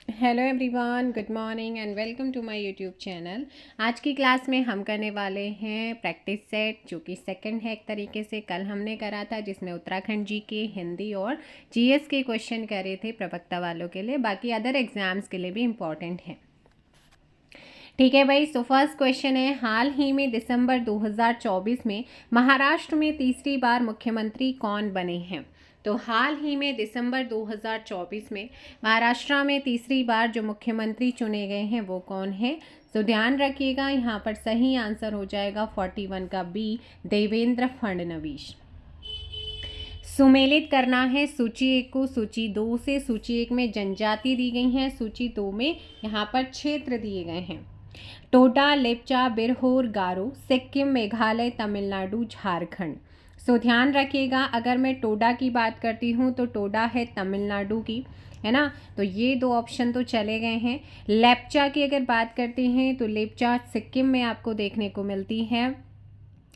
Hello everyone, good morning and welcome to my YouTube channel. आज की class में हम करने वाले हैं प्रैक्टिस सेट, जो कि सेकंड है एक तरीके से। कल हमने करा था जिसमें उत्तराखंड जी के, हिंदी और जीएस के क्वेश्चन करे थे प्रवक्ता वालों के लिए, बाकी अदर एग्जाम्स के लिए भी इम्पॉर्टेंट हैं। ठीक है भाई। सो फर्स्ट क्वेश्चन है, हाल ही में दिसंबर 2024 में महाराष्ट्र में तीसरी बार मुख्यमंत्री कौन बने हैं? तो हाल ही में दिसंबर 2024 में महाराष्ट्र में तीसरी बार जो मुख्यमंत्री चुने गए हैं वो कौन है? तो ध्यान रखिएगा, यहाँ पर सही आंसर हो जाएगा 41 का बी, देवेंद्र फडणवीस। सुमेलित करना है सूची 1 को सूची 2 से। सूची 1 में जनजाति दी गई हैं, सूची 2 में यहाँ पर क्षेत्र दिए गए हैं। टोडा, लेप्चा, बिरहोर, गारो, सिक्किम, मेघालय, तमिलनाडु, झारखंड। सो ध्यान रखिएगा, अगर मैं टोडा की बात करती हूँ तो टोडा है तमिलनाडु की, है ना। तो ये दो ऑप्शन तो चले गए हैं। लेप्चा की अगर बात करते हैं तो लेप्चा सिक्किम में आपको देखने को मिलती है।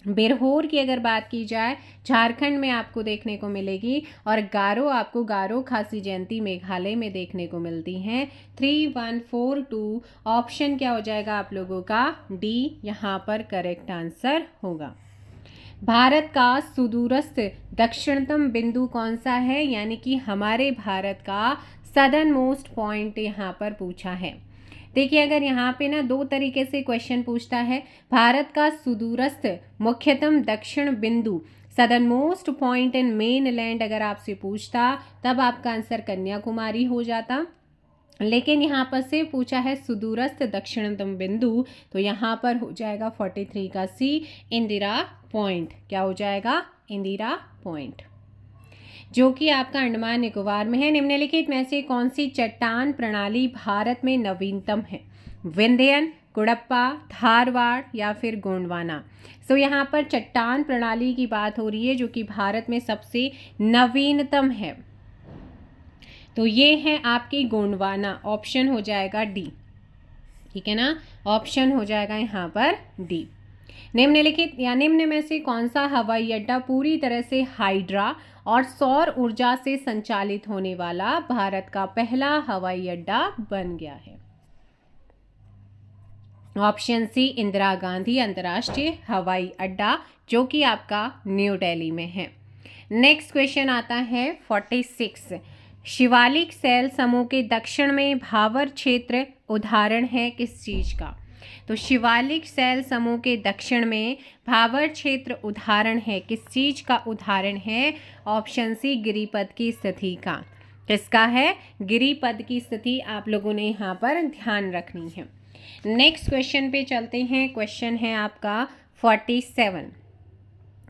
बिरहोर की अगर बात की जाए झारखंड में आपको देखने को मिलेगी, और गारो आपको गारो खासी जयंती मेघालय में देखने को मिलती हैं। 3142 ऑप्शन क्या हो जाएगा आप लोगों का? डी यहाँ पर करेक्ट आंसर होगा। भारत का सुदूरस्थ दक्षिणतम बिंदु कौन सा है? यानी कि हमारे भारत का सदर्न मोस्ट पॉइंट यहाँ पर पूछा है। देखिए, अगर यहाँ पे ना दो तरीके से क्वेश्चन पूछता है, भारत का सुदूरस्थ मुख्यतम दक्षिण बिंदु, southern most point in main land अगर आपसे पूछता तब आपका आंसर कन्याकुमारी हो जाता। लेकिन यहाँ पर से पूछा है सुदूरस्थ दक्षिणतम बिंदु, तो यहाँ पर हो जाएगा 43 का सी, इंदिरा पॉइंट। क्या हो जाएगा? इंदिरा पॉइंट, जो कि आपका अंडमान निकोबार में है। निम्नलिखित में से कौन सी चट्टान प्रणाली भारत में नवीनतम है? विंध्यन, कुड़प्पा, धारवाड़ या फिर गोंडवाना। सो यहाँ पर चट्टान प्रणाली की बात हो रही है जो कि भारत में सबसे नवीनतम है, तो ये है आपकी गोंडवाना। ऑप्शन हो जाएगा डी, ठीक है ना। ऑप्शन हो जाएगा यहाँ पर डी। निम्नलिखित या निम्न में से कौन सा हवाई अड्डा पूरी तरह से हाइड्रा और सौर ऊर्जा से संचालित होने वाला भारत का पहला हवाई अड्डा बन गया है? ऑप्शन सी, इंदिरा गांधी अंतर्राष्ट्रीय हवाई अड्डा, जो कि आपका न्यू दिल्ली में है। नेक्स्ट क्वेश्चन आता है 46, शिवालिक सेल समूह के दक्षिण में भावर क्षेत्र उदाहरण है किस चीज का? तो शिवालिक सेल समूह के दक्षिण में भावर क्षेत्र उदाहरण है किस चीज का? उदाहरण है ऑप्शन सी, गिरिपथ की स्थिति का। किसका है? गिरिपथ की स्थिति आप लोगों ने यहाँ पर ध्यान रखनी है। नेक्स्ट क्वेश्चन पे चलते हैं। क्वेश्चन है आपका 47।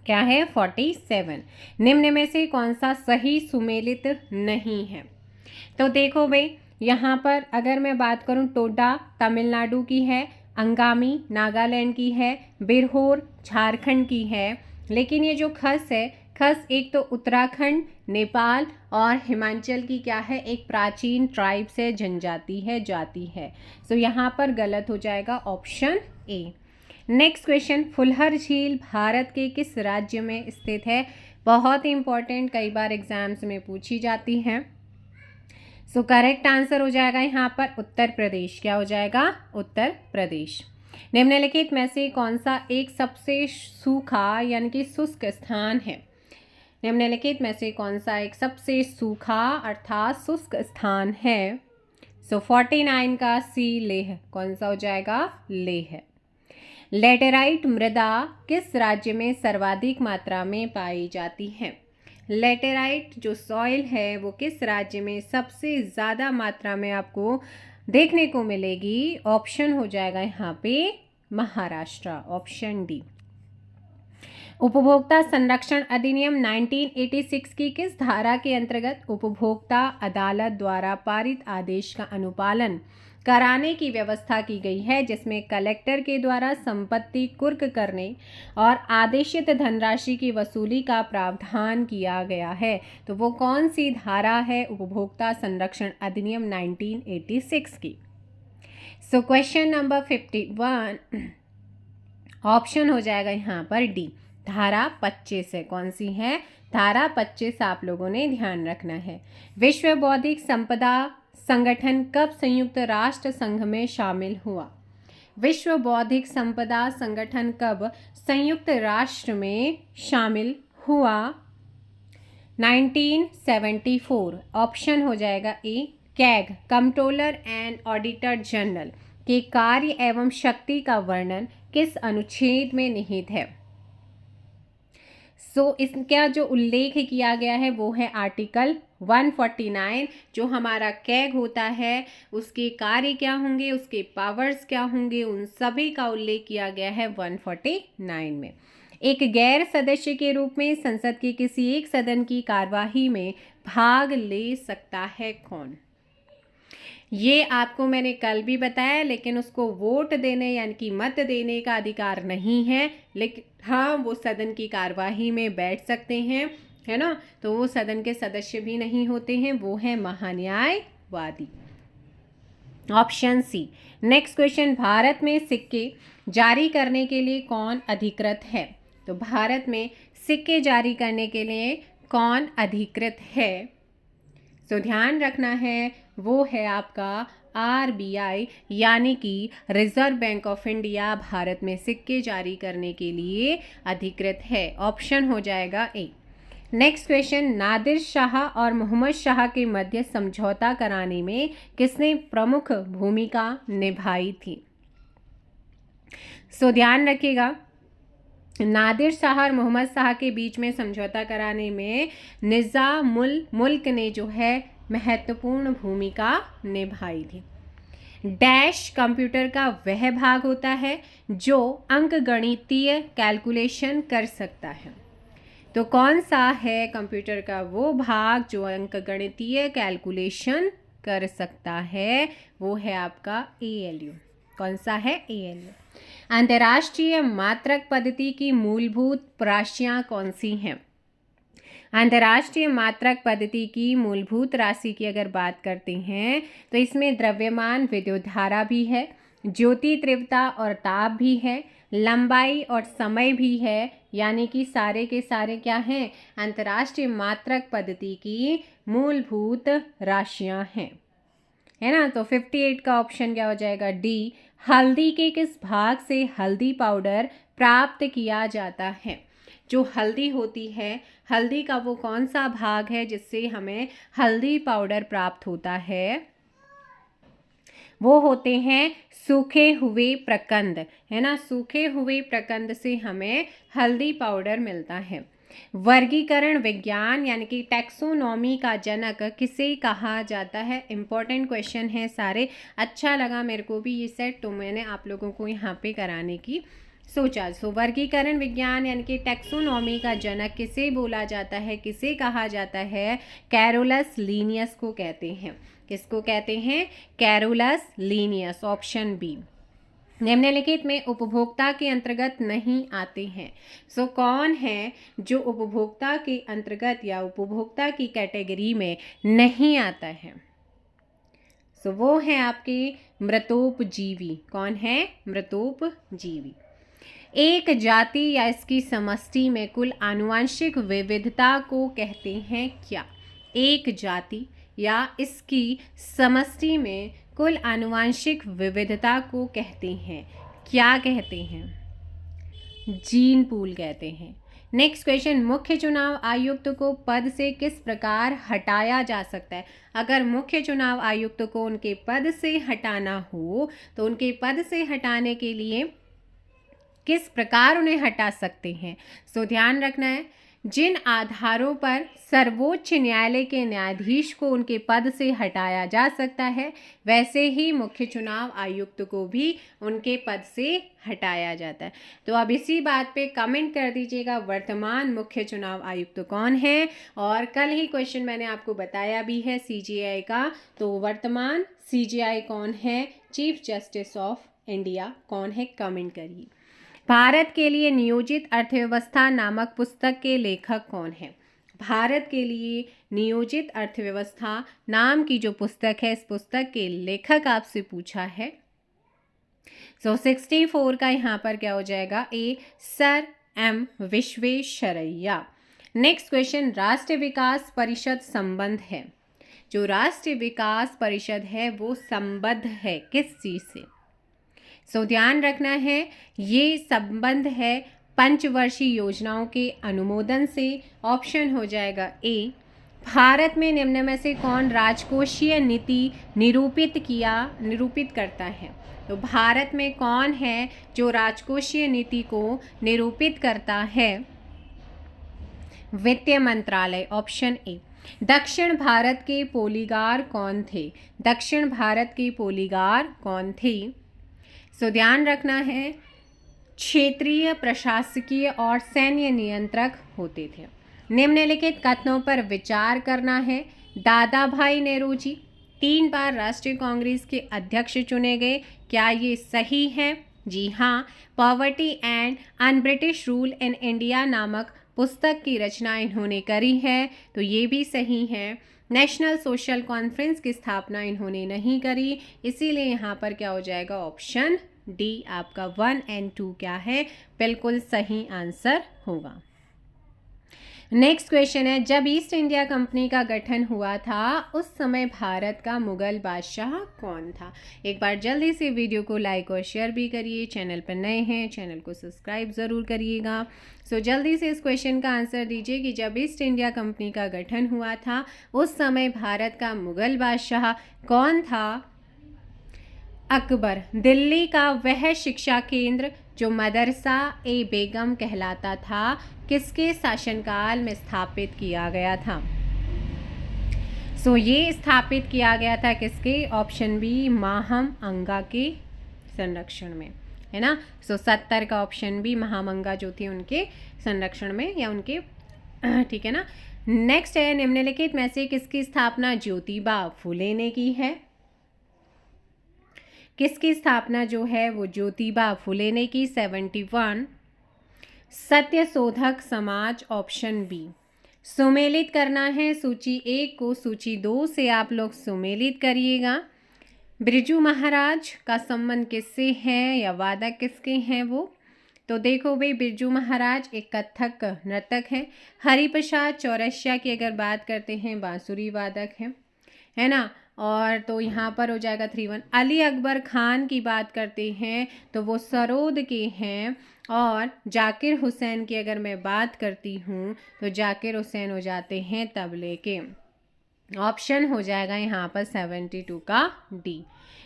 क्या है? 47। निम्न में से कौन सा सही सुमेलित नहीं है? तो देखो भाई, यहाँ पर अगर मैं बात करूँ, टोडा तमिलनाडु की है, अंगामी नागालैंड की है, बिरहोर झारखंड की है। लेकिन ये जो खस है, खस एक तो उत्तराखंड, नेपाल और हिमाचल की क्या है? एक प्राचीन ट्राइब से जनजाति है, जाति है। सो यहाँ पर गलत हो जाएगा option A. Next question, Phulhar झील भारत के किस राज्य में स्थित है? बहुत ही इंपॉर्टेंट, कई बार एग्जाम्स में पूछी जाती है। सो करेक्ट आंसर हो जाएगा यहाँ पर उत्तर प्रदेश। क्या हो जाएगा? उत्तर प्रदेश। निम्नलिखित में से कौन सा एक सबसे सूखा यानी कि शुष्क स्थान है? निम्नलिखित में से कौन सा एक सबसे सूखा अर्थात शुष्क स्थान है? सो 49 का सी, लेह। कौन सा हो जाएगा? लेह। लेटेराइट मृदा किस राज्य में सर्वाधिक मात्रा में पाई जाती है? लेटेराइट जो सॉइल है वो किस राज्य में सबसे ज़्यादा मात्रा में आपको देखने को मिलेगी? ऑप्शन हो जाएगा यहाँ पे महाराष्ट्र, ऑप्शन डी। उपभोक्ता संरक्षण अधिनियम 1986 की किस धारा के अंतर्गत उपभोक्ता अदालत द्वारा पारित आदेश का अनुपालन कराने की व्यवस्था की गई है, जिसमें कलेक्टर के द्वारा संपत्ति कुर्क करने और आदेशित धनराशि की वसूली का प्रावधान किया गया है? तो वो कौन सी धारा है उपभोक्ता संरक्षण अधिनियम 1986 की? सो क्वेश्चन नंबर 51 ऑप्शन हो जाएगा यहाँ पर डी, धारा 25 है। कौन सी है? धारा 25 आप लोगों ने ध्यान रखना है। विश्व बौद्धिक संपदा संगठन कब संयुक्त राष्ट्र संघ में शामिल हुआ? विश्व बौद्धिक संपदा संगठन कब संयुक्त राष्ट्र में शामिल हुआ? 1974। ऑप्शन हो जाएगा A. CAG, controller and auditor general के कार्य एवं शक्ति का वर्णन किस अनुच्छेद में निहित है? इसका जो उल्लेख किया गया है वो है आर्टिकल 149। जो हमारा कैग होता है उसके कार्य क्या होंगे, उसके पावर्स क्या होंगे, उन सभी का उल्लेख किया गया है 149 में। एक गैर सदस्य के रूप में संसद के किसी एक सदन की कार्यवाही में भाग ले सकता है कौन? ये आपको मैंने कल भी बताया, लेकिन उसको वोट देने यानी कि मत देने का अधिकार नहीं है, लेकिन हाँ वो सदन की कार्यवाही में बैठ सकते हैं, है ना। तो वो सदन के सदस्य भी नहीं होते हैं, वो है महान्यायवादी। Option C. Next question, Bharat में सिक्के जारी करने के लिए कौन अधिकृत है? तो भारत में सिक्के जारी करने के लिए कौन अधिकृत है? तो ध्यान रखना है वो है आपका RBI यानी कि reserve bank of India Bharat में सिक्के जारी करने के लिए अधिकृत है। ऑप्शन हो जाएगा ए। नेक्स्ट क्वेश्चन, नादिर शाह और मोहम्मद शाह के मध्य समझौता कराने में किसने प्रमुख भूमिका निभाई थी? सो ध्यान रखिएगा, नादिर शाह और मोहम्मद शाह के बीच में समझौता कराने में निज़ामुल मुल्क ने जो है महत्वपूर्ण भूमिका निभाई थी। डैश कंप्यूटर का वह भाग होता है जो अंकगणितीय कैलकुलेशन कर सकता है। तो कौन सा है कंप्यूटर का वो भाग जो अंकगणितीय कैलकुलेशन कर सकता है? वो है आपका ALU। कौन सा है? ALU। अंतर्राष्ट्रीय मात्रक पद्धति की मूलभूत राशियां कौन सी हैं? अंतर्राष्ट्रीय मात्रक पद्धति की मूलभूत राशि की अगर बात करते हैं तो इसमें द्रव्यमान विद्युत धारा भी है, ज्योति तीव्रता और ताप भी है, लंबाई और समय भी है, यानी कि सारे के सारे क्या हैं? अंतर्राष्ट्रीय मात्रक पद्धति की मूलभूत राशियां हैं, है ना। तो 58 का ऑप्शन क्या हो जाएगा? डी। हल्दी के किस भाग से हल्दी पाउडर प्राप्त किया जाता है? जो हल्दी होती है, हल्दी का वो कौन सा भाग है जिससे हमें हल्दी पाउडर प्राप्त होता है? वो होते हैं सूखे हुए प्रकंद, है ना। सूखे हुए प्रकंद से हमें हल्दी पाउडर मिलता है। वर्गीकरण विज्ञान यानी कि टैक्सोनॉमी का जनक किसे कहा जाता है? इंपॉर्टेंट क्वेश्चन है सारे। अच्छा लगा मेरे को भी ये सेट, तो मैंने आप लोगों को यहाँ पे कराने की सोचा। सो वर्गीकरण विज्ञान यानी कि टैक्सोनॉमी का जनक किसे बोला जाता है, किसे कहा जाता है? कैरोलस लीनियस को कहते हैं। किसको कहते हैं? Carolus Linnaeus. Option B. निम्नलिखित में उपभोक्ता के अंतर्गत नहीं आते हैं। सो कौन है जो उपभोक्ता के अंतर्गत या उपभोक्ता की कैटेगरी में नहीं आता है? सो वो है आपके मृतोपजीवी। कौन है? मृतोपजीवी। एक जाति या इसकी समष्टि में कुल आनुवंशिक विविधता को कहते हैं क्या? एक जाति या इसकी समष्टि में कुल आनुवंशिक विविधता को कहते हैं क्या? कहते हैं जीन पूल कहते हैं। नेक्स्ट क्वेश्चन, मुख्य चुनाव आयुक्त को पद से किस प्रकार हटाया जा सकता है? अगर मुख्य चुनाव आयुक्त को उनके पद से हटाना हो तो उनके पद से हटाने के लिए किस प्रकार उन्हें हटा सकते हैं? सो ध्यान रखना है, जिन आधारों पर सर्वोच्च न्यायालय के न्यायाधीश को उनके पद से हटाया जा सकता है, वैसे ही मुख्य चुनाव आयुक्त को भी उनके पद से हटाया जाता है। तो अब इसी बात पे कमेंट कर दीजिएगा वर्तमान मुख्य चुनाव आयुक्त कौन है। और कल ही क्वेश्चन मैंने आपको बताया भी है CJI का, तो वर्तमान CJI कौन है? चीफ जस्टिस ऑफ इंडिया कौन है? कमेंट करिए। भारत के लिए नियोजित अर्थव्यवस्था नामक पुस्तक के लेखक कौन है? भारत के लिए नियोजित अर्थव्यवस्था नाम की जो पुस्तक है, इस पुस्तक के लेखक आपसे पूछा है। सो 64 का यहाँ पर क्या हो जाएगा? A. Sir M Visvesvaraya. Next question, राष्ट्रीय विकास परिषद संबंध है। जो राष्ट्रीय विकास परिषद है वो संबद्ध है किस चीज़ से? सो ध्यान रखना है, ये संबंध है पंचवर्षीय योजनाओं के अनुमोदन से। ऑप्शन हो जाएगा ए। भारत में निम्न में से कौन राजकोषीय नीति निरूपित करता है? तो भारत में कौन है जो राजकोषीय नीति को निरूपित करता है? वित्त मंत्रालय, ऑप्शन ए। दक्षिण भारत के पोलीगार कौन थे? दक्षिण भारत के पोलीगार कौन थे? सो ध्यान रखना है, क्षेत्रीय प्रशासकीय और सैन्य नियंत्रक होते थे। निम्नलिखित कथनों पर विचार करना है। दादा भाई नेहरू जी 3 बार राष्ट्रीय कांग्रेस के अध्यक्ष चुने गए, क्या ये सही है? जी हाँ। Poverty and un British rule in India नामक पुस्तक की रचना इन्होंने करी है, तो ये भी सही है। नेशनल सोशल कॉन्फ्रेंस की स्थापना इन्होंने नहीं करी, इसीलिए यहाँ पर क्या हो जाएगा? ऑप्शन डी आपका 1 और 2 क्या है? बिल्कुल सही आंसर होगा। नेक्स्ट क्वेश्चन है, जब ईस्ट इंडिया कंपनी का गठन हुआ था उस समय भारत का मुगल बादशाह कौन था? एक बार जल्दी से वीडियो को लाइक और शेयर भी करिए। चैनल पर नए हैं चैनल को सब्सक्राइब ज़रूर करिएगा। सो जल्दी से इस क्वेश्चन का आंसर दीजिए कि जब ईस्ट इंडिया कंपनी का गठन हुआ था उस समय भारत का मुगल बादशाह कौन था? अकबर। दिल्ली का वह शिक्षा केंद्र जो मदरसा ए बेगम कहलाता था किसके शासनकाल में स्थापित किया गया था? सो ये स्थापित किया गया था किसके? ऑप्शन बी माहम अंगा के संरक्षण में, है ना। सो 70 का ऑप्शन बी महामंगा जो थी उनके संरक्षण में या उनके, ठीक है ना। नेक्स्ट है, निम्नलिखित में से किसकी स्थापना ज्योतिबा फुले ने की है? किसकी स्थापना जो है वो ज्योतिबा फुले ने की? 71। सत्य शोधक समाज, ऑप्शन बी। सुमेलित करना है सूची 1 को सूची 2 से, आप लोग सुमेलित करिएगा। बिरजू महाराज का संबंध किससे है या वादक किसके हैं वो? तो देखो भाई, बिरजू महाराज एक कथक नर्तक हैं। हरिप्रसाद चौरसिया की अगर बात करते हैं बांसुरी वादक हैं, है ना। और तो यहाँ पर हो जाएगा 3-1। अली अकबर खान की बात करते हैं तो वो सरोद के हैं। और जाकिर हुसैन की अगर मैं बात करती हूँ तो जाकिर हुसैन हो जाते हैं तबले के। ऑप्शन हो जाएगा यहाँ पर 72 का डी।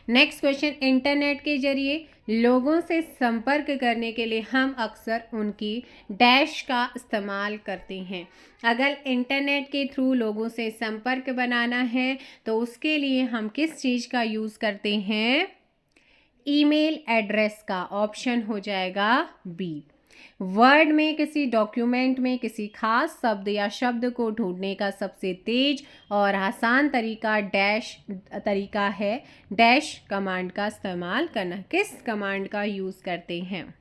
नेक्स्ट क्वेश्चन, इंटरनेट के जरिए लोगों से संपर्क करने के लिए हम अक्सर उनकी डैश का इस्तेमाल करते हैं। अगर इंटरनेट के थ्रू लोगों से संपर्क बनाना है तो उसके लिए हम किस चीज़ का यूज़ करते हैं? ईमेल एड्रेस का। ऑप्शन हो जाएगा बी। वर्ड में किसी डॉक्यूमेंट में किसी खास शब्द या शब्द को ढूंढने का सबसे तेज और आसान तरीका तरीका है डैश कमांड का इस्तेमाल करना। किस कमांड का यूज़ करते हैं?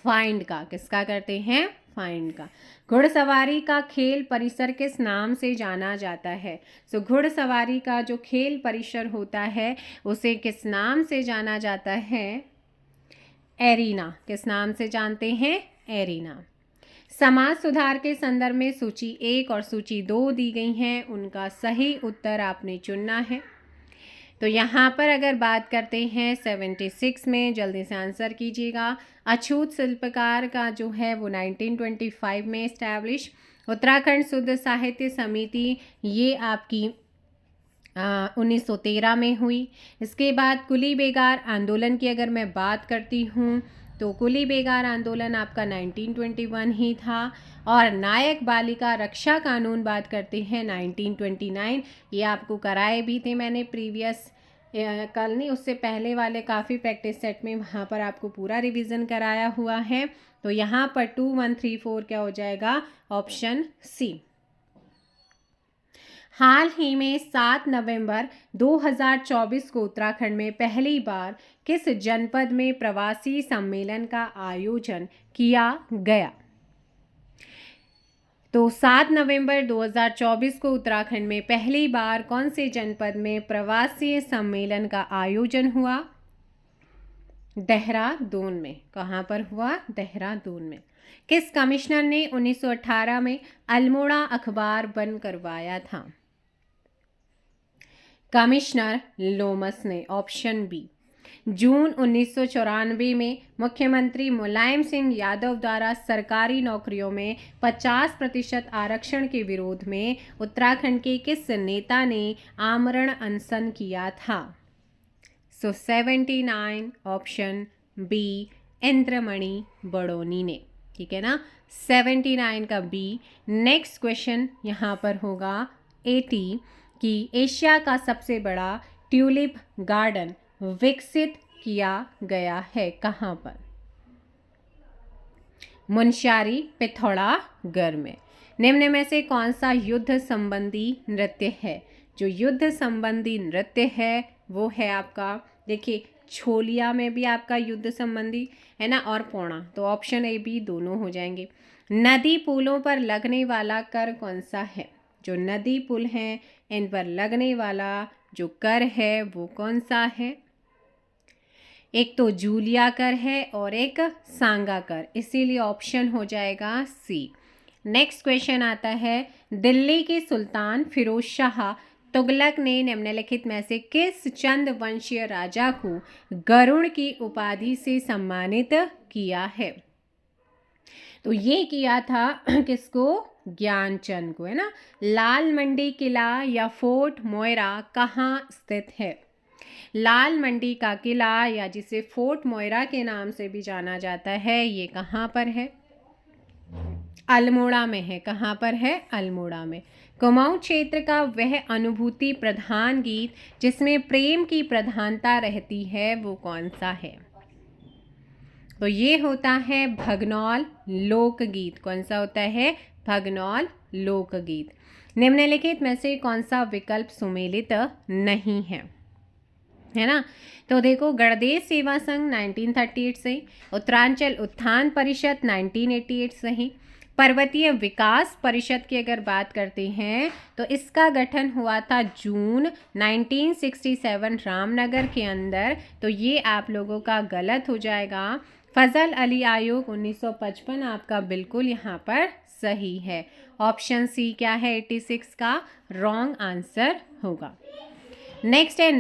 फाइंड का। किसका करते हैं? फाइंड का। घुड़सवारी का खेल परिसर किस नाम से जाना जाता है? सो घुड़सवारी का जो खेल परिसर होता है उसे किस नाम से जाना जाता है? एरीना। किस नाम से जानते हैं? एरीना। समाज सुधार के संदर्भ में सूची 1 और सूची 2 दी गई हैं, उनका सही उत्तर आपने चुनना है। तो यहाँ पर अगर बात करते हैं 76 में, जल्दी से आंसर कीजिएगा। अछूत शिल्पकार का जो है वो 1925 में इस्टेब्लिश। उत्तराखंड शुद्ध साहित्य समिति ये आपकी 1913 में हुई। इसके बाद कुली बेगार आंदोलन की अगर मैं बात करती हूँ तो कुली बेगार आंदोलन आपका 1921 ही था। और नायक बालिका रक्षा कानून बात करते हैं 1929। ये आपको कराए भी थे मैंने प्रीवियस कल नहीं उससे पहले वाले काफ़ी प्रैक्टिस सेट में, वहाँ पर आपको पूरा रिवीजन कराया हुआ है। तो यहाँ पर 2, 1, 3, 4 क्या हो जाएगा? Option C. हाल ही में 7 नवंबर 2024 को उत्तराखंड में पहली बार किस जनपद में प्रवासी सम्मेलन का आयोजन किया गया? तो 7 नवंबर 2024 को उत्तराखंड में पहली बार कौन से जनपद में प्रवासी सम्मेलन का आयोजन हुआ? देहरादून में। कहाँ पर हुआ? देहरादून में। किस कमिश्नर ने 1918 में अल्मोड़ा अखबार बंद करवाया था? कमिश्नर लोमस ने, ऑप्शन बी। जून 1994 में मुख्यमंत्री मुलायम सिंह यादव द्वारा सरकारी नौकरियों में 50% आरक्षण के विरोध में उत्तराखंड के किस नेता ने आमरण अनशन किया था? 79, ऑप्शन बी, इंद्रमणि बड़ोनी ने। ठीक है ना, 79 का बी। नेक्स्ट क्वेश्चन यहाँ पर होगा 80 कि एशिया का सबसे बड़ा ट्यूलिप गार्डन विकसित किया गया है कहाँ पर? मुनस्यारी, पिथौरागढ़ में। निम्न में से कौन सा युद्ध संबंधी नृत्य है? जो युद्ध संबंधी नृत्य है वो है आपका, देखिए छोलिया में भी आपका युद्ध संबंधी है ना, और पौड़ा, तो ऑप्शन ए बी दोनों हो जाएंगे। नदी पुलों पर लगने वाला कर कौन सा है? जो नदी पुल हैं इन पर लगने वाला जो कर है वो कौन सा है? एक तो जूलिया कर है और एक सांगा कर, इसीलिए ऑप्शन हो जाएगा सी। नेक्स्ट क्वेश्चन आता है, दिल्ली के सुल्तान फिरोज शाह तुगलक ने निम्नलिखित में से किस चंद वंशीय राजा को गरुड़ की उपाधि से सम्मानित किया है? तो ये किया था किसको? ज्ञानचंद को, है ना। लाल मंडी किला या फोर्ट मोयरा कहाँ स्थित है? लाल मंडी का किला या जिसे फोर्ट मोयरा के नाम से भी जाना जाता है, ये कहाँ पर है? अल्मोड़ा में है। कहाँ पर है? अल्मोड़ा में। कुमाऊं क्षेत्र का वह अनुभूति प्रधान गीत जिसमें प्रेम की प्रधानता रहती है वो कौन सा है? तो ये होता है भगनौल लोकगीत। कौन सा होता है? भगनौल लोकगीत। निम्नलिखित में से कौन सा विकल्प सुमेलित नहीं है ना? तो देखो, गणदेश सेवा संघ 1938 से, उत्तरांचल उत्थान परिषद 1988 से ही, पर्वतीय विकास परिषद की अगर बात करते हैं तो इसका गठन हुआ था जून 1967 रामनगर के अंदर, तो ये आप लोगों का गलत हो जाएगा। फजल अली आयोग 1955 आपका बिल्कुल यहाँ पर सही है। ऑप्शन सी क्या है? 86 का रॉन्ग आंसर होगा। नेक्स्ट है,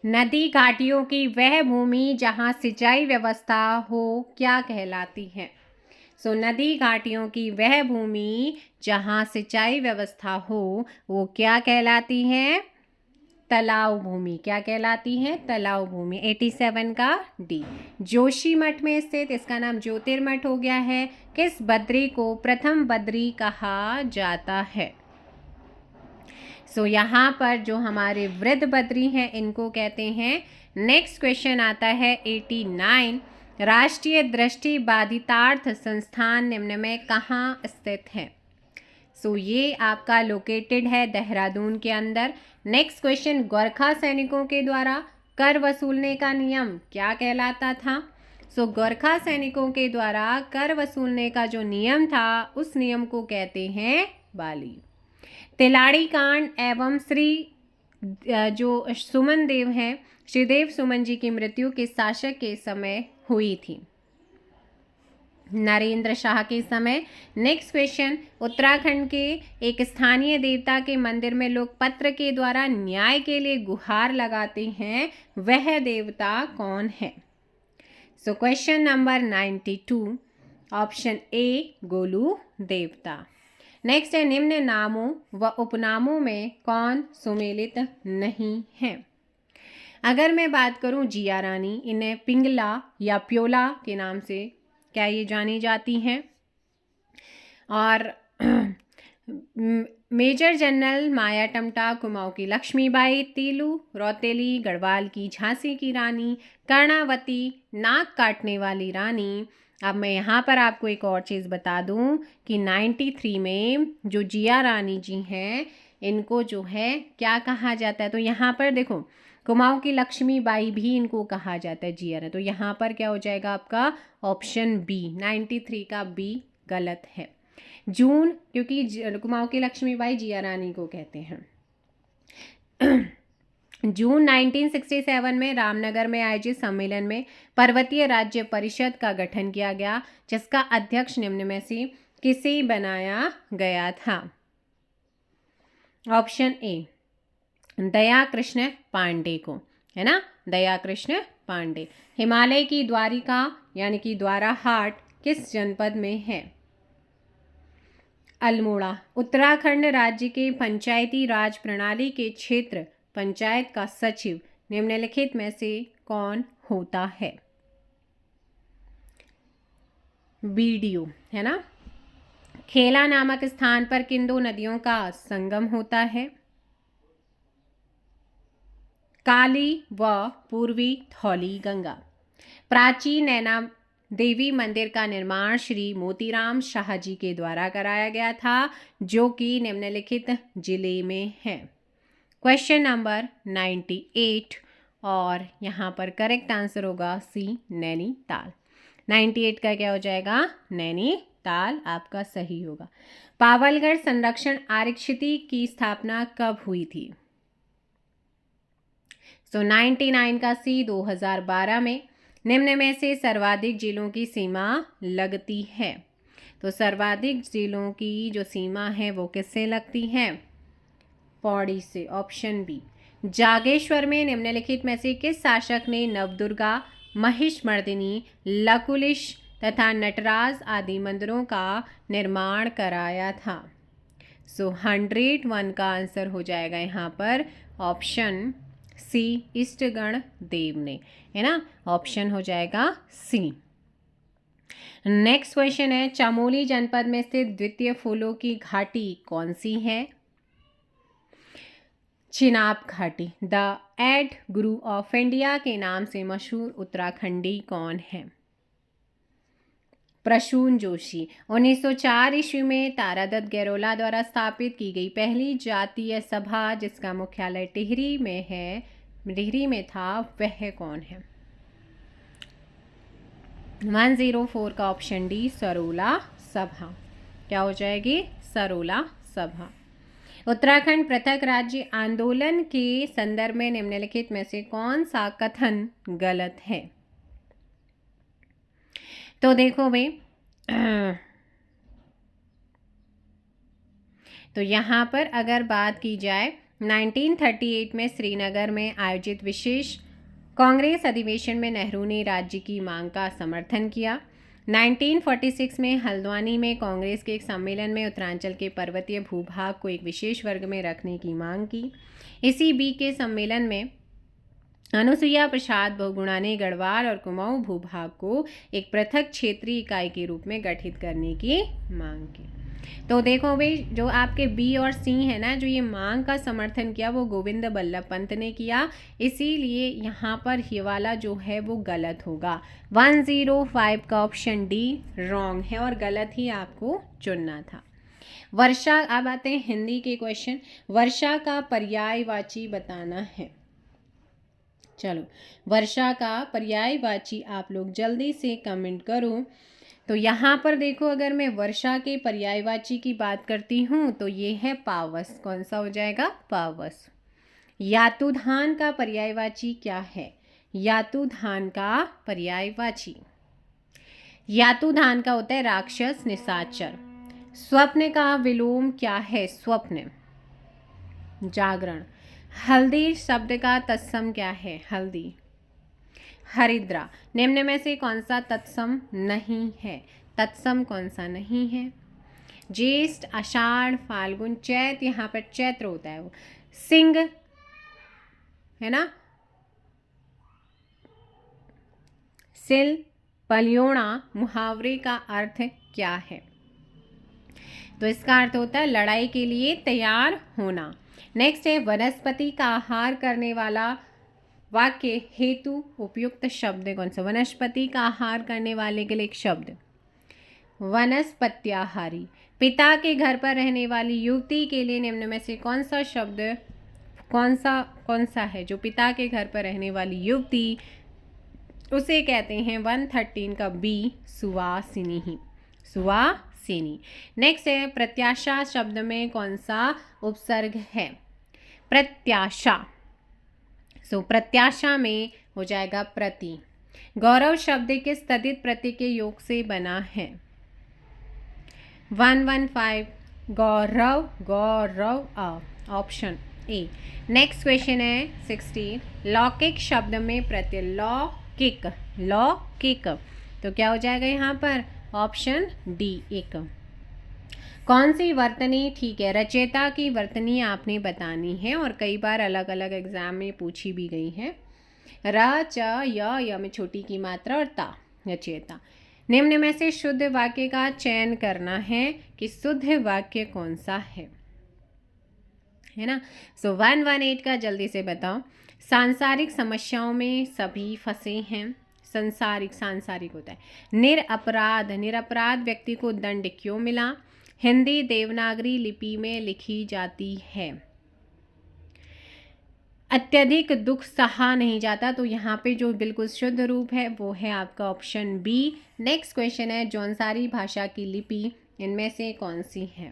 नदी घाटियों की वह भूमि जहाँ सिंचाई व्यवस्था हो क्या कहलाती है? सो नदी घाटियों की वह भूमि जहाँ सिंचाई व्यवस्था हो वो क्या कहलाती है? तालाब भूमि। क्या कहलाती है? तालाब भूमि। 87 का डी। जोशीमठ में स्थित, इसका नाम ज्योतिर्मठ हो गया है, किस बद्री को प्रथम बद्री कहा जाता है? सो यहाँ पर जो हमारे वृद्ध बद्री हैं इनको कहते हैं। नेक्स्ट क्वेश्चन आता है 89, राष्ट्रीय दृष्टि बाधितार्थ संस्थान निम्न में कहाँ स्थित है? सो ये आपका लोकेटेड है देहरादून के अंदर। नेक्स्ट क्वेश्चन, गोरखा सैनिकों के द्वारा कर वसूलने का नियम क्या कहलाता था? सो गोरखा सैनिकों के द्वारा कर वसूलने का जो नियम था उस नियम को कहते हैं बाली। तिलाड़ी कांड एवं श्री जो सुमन देव हैं, श्रीदेव सुमन जी की मृत्यु किस शासक के समय हुई थी? नरेंद्र शाह के समय। नेक्स्ट क्वेश्चन, उत्तराखंड के एक स्थानीय देवता के मंदिर में लोग पत्र के द्वारा न्याय के लिए गुहार लगाते हैं, वह देवता कौन है? So question number 92, option A Golu देवता। नेक्स्ट है, निम्न नामों व उपनामों में कौन सुमेलित नहीं है? अगर मैं बात करूं जिया रानी, इन्हें पिंगला या प्योला के नाम से क्या ये जानी जाती हैं? और मेजर जनरल माया टमटा कुमाऊं की लक्ष्मीबाई, तीलू रौतेली गढ़वाल की झांसी की रानी, कर्णावती नाक काटने वाली रानी। अब मैं यहाँ पर आपको एक और चीज़ बता दूँ कि 93 में जो जिया रानी जी हैं इनको जो है क्या कहा जाता है? तो यहाँ पर देखो, कुमाऊं की लक्ष्मीबाई भी इनको कहा जाता है जिया रानी, तो यहाँ पर क्या हो जाएगा आपका? ऑप्शन बी, 93 का बी गलत है। जून, क्योंकि कुमाऊं की लक्ष्मीबाई जिया रानी को कहते हैं। जून 1967 में रामनगर में आयोजित सम्मेलन में पर्वतीय राज्य परिषद का गठन किया गया, जिसका अध्यक्ष निम्न में से किसे बनाया गया था? ऑप्शन ए दया कृष्ण पांडे को, है ना, दया कृष्ण पांडे। हिमालय की द्वारिका यानी कि द्वारा हाट किस जनपद में है? अल्मोड़ा। उत्तराखंड राज्य के पंचायती राज प्रणाली के क्षेत्र पंचायत का सचिव निम्नलिखित में से कौन होता है? बीडीओ, है ना। खेला नामक स्थान पर किन दो नदियों का संगम होता है? काली व पूर्वी धौली गंगा। प्राचीन नैना देवी मंदिर का निर्माण श्री मोतीराम शाह जी के द्वारा कराया गया था, जो कि निम्नलिखित जिले में है। क्वेश्चन नंबर 98 और यहाँ पर करेक्ट आंसर होगा सी, नैनीताल। 98 का क्या हो जाएगा? नैनीताल आपका सही होगा। पावलगढ़ संरक्षण आरक्षिति की स्थापना कब हुई थी? 99 का सी, 2012 में। निम्न में से सर्वाधिक जिलों की सीमा लगती है? तो सर्वाधिक जिलों की जो सीमा है वो किससे लगती है? पौड़ी से, ऑप्शन बी। जागेश्वर में निम्नलिखित में से किस शासक ने नवदुर्गा, महिषमर्दिनी, लकुलिश तथा नटराज आदि मंदिरों का निर्माण कराया था? 101 का आंसर हो जाएगा यहाँ पर ऑप्शन सी, इष्टगण देव ने, है ना, ऑप्शन हो जाएगा सी। नेक्स्ट क्वेश्चन है, चमोली जनपद में स्थित द्वितीय फूलों की घाटी कौन सी है? चिनाब घाटी। The add Guru of India के नाम से मशहूर उत्तराखंडी कौन है? प्रसून जोशी। 1904 ईस्वी में तारादत्त गैरोला द्वारा स्थापित की गई पहली जातीय सभा जिसका मुख्यालय टिहरी में है, टिहरी में था, वह कौन है? 104 का ऑप्शन डी, सरोला सभा। क्या हो जाएगी? सरोला सभा। उत्तराखंड पृथक राज्य आंदोलन के संदर्भ में निम्नलिखित में से कौन सा कथन गलत है? तो देखो भाई, तो यहाँ पर अगर बात की जाए 1938 में श्रीनगर में आयोजित विशेष कांग्रेस अधिवेशन में नेहरू ने राज्य की मांग का समर्थन किया। 1946 में हल्द्वानी में कांग्रेस के एक सम्मेलन में उत्तरांचल के पर्वतीय भूभाग को एक विशेष वर्ग में रखने की मांग की। इसी बी के सम्मेलन में अनुसुईया प्रसाद बहुगुणा ने गढ़वाल और कुमाऊं भूभाग को एक पृथक क्षेत्रीय इकाई के रूप में गठित करने की मांग की। तो देखो भाई, जो आपके बी और सी है ना, जो ये मांग का समर्थन किया वो गोविंद बल्लभ पंत ने किया, इसीलिए यहाँ पर ये वाला जो है वो गलत होगा। 105 का ऑप्शन डी रॉन्ग है और गलत ही आपको चुनना था। वर्षा, अब आते हैं हिंदी के क्वेश्चन। वर्षा का पर्यायवाची बताना है। चलो, वर्षा का पर्यायवाची आप लोग जल्दी से कमेंट करो। तो यहाँ पर देखो, अगर मैं वर्षा के पर्यायवाची की बात करती हूँ तो ये है पावस। कौन सा हो जाएगा? पावस। यातुधान का पर्यायवाची क्या है? यातुधान का पर्यायवाची, यातुधान का होता है राक्षस, निशाचर। स्वप्न का विलोम क्या है? स्वप्न, जागरण। हल्दी शब्द का तत्सम क्या है? हल्दी, हरिद्रा। निम्न में से कौन सा तत्सम नहीं है? तत्सम कौन सा नहीं है? ज्येष्ठ, आषाढ़, फाल्गुन, चैत। यहाँ पर चैत्र होता है वो। सिंह, है ना, सिल, पलियोणा मुहावरे का अर्थ क्या है? तो इसका अर्थ होता है लड़ाई के लिए तैयार होना। नेक्स्ट है, वनस्पति का आहार करने वाला वाक्य हेतु उपयुक्त शब्द कौन सा? वनस्पति का आहार करने वाले के लिए एक शब्द, वनस्पत्याहारी। पिता के घर पर रहने वाली युवती के लिए निम्न में से कौन सा शब्द, कौन सा है जो पिता के घर पर रहने वाली युवती, उसे कहते हैं 113 का बी, सुवासिनी ही, सुवासिनी। नेक्स्ट है, प्रत्याशा शब्द में कौन सा उपसर्ग है? प्रत्याशा। सो प्रत्याशा में हो जाएगा प्रति। गौरव शब्द किस तद्धित प्रत्यय के योग से बना है? 115 गौरव, गौरव, ऑप्शन ए। नेक्स्ट क्वेश्चन है 16, लौकिक शब्द में प्रत्यय लौकिक, लौकिक, तो क्या हो जाएगा यहाँ पर? Option D 1। कौन सी वर्तनी ठीक है? रचयिता की वर्तनी आपने बतानी है और कई बार अलग अलग एग्जाम में पूछी भी गई है। र, च, य में छोटी की मात्रा और ता, रचयिता। निम्न में से शुद्ध वाक्य का चयन करना है कि शुद्ध वाक्य कौन सा है ना। सो 118 का जल्दी से बताओ। सांसारिक समस्याओं में सभी फंसे हैं। सांसारिक होता है। निरपराध व्यक्ति को दंड क्यों मिला? हिंदी देवनागरी लिपि में लिखी जाती है। अत्यधिक दुख सहा नहीं जाता, तो यहाँ पे जो बिल्कुल शुद्ध रूप है वो है आपका ऑप्शन बी। नेक्स्ट क्वेश्चन है, जौनसारी भाषा की लिपि इनमें से कौन सी है?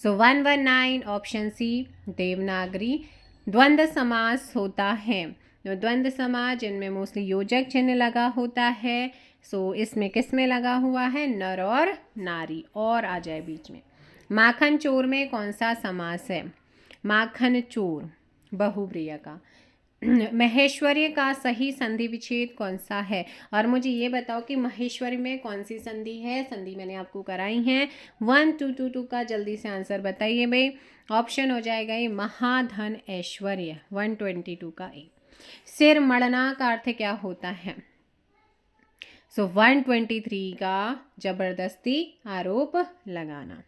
सो 119 ऑप्शन सी देवनागरी। द्वंद्व समास होता है, तो द्वंद्व समास इनमें मोस्टली योजक चिन्ह लगा होता है। सो इसमें किस में लगा हुआ है? नर और नारी, और आ जाए बीच में। माखन चोर में कौन सा समास है? माखन चोर बहुब्रीहि का। महेश्वर्य का सही संधि विच्छेद कौन सा है? और मुझे ये बताओ कि महेश्वर्य में कौन सी संधि है? संधि मैंने आपको कराई है। 1222 का जल्दी से आंसर बताइए भाई। ऑप्शन हो जाएगा ये महाधन ऐश्वर्य, 122 का ए। सिर मड़ना का अर्थ क्या होता है? सो 123 का जबरदस्ती आरोप लगाना।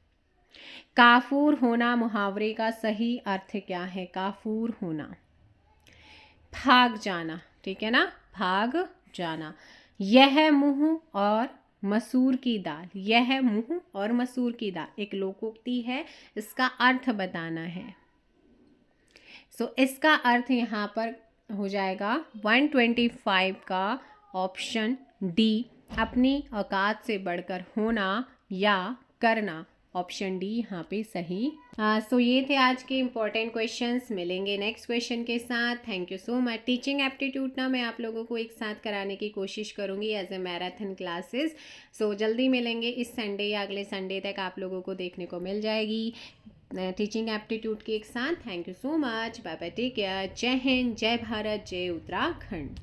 काफूर होना मुहावरे का सही अर्थ क्या है? काफूर होना भाग जाना, ठीक है ना, भाग जाना। यह मुंह और मसूर की दाल, यह मुंह और मसूर की दाल एक लोकोक्ति है, इसका अर्थ बताना है। सो इसका अर्थ यहाँ पर हो जाएगा 125 का ऑप्शन डी, अपनी औकात से बढ़कर होना या करना। ऑप्शन डी यहाँ पे सही। सो ये थे आज के इम्पोर्टेंट क्वेश्चंस। मिलेंगे नेक्स्ट क्वेश्चन के साथ। Thank you so much. Teaching aptitude ना मैं आप लोगों को एक साथ कराने की कोशिश करूँगी एज ए मैराथन क्लासेस। सो जल्दी मिलेंगे, इस संडे या अगले संडे तक आप लोगों को देखने को मिल जाएगी टीचिंग एप्टीट्यूड के एक साथ। Thank you so much. Bye bye, take care. जय हिंद, जय भारत, जय उत्तराखंड।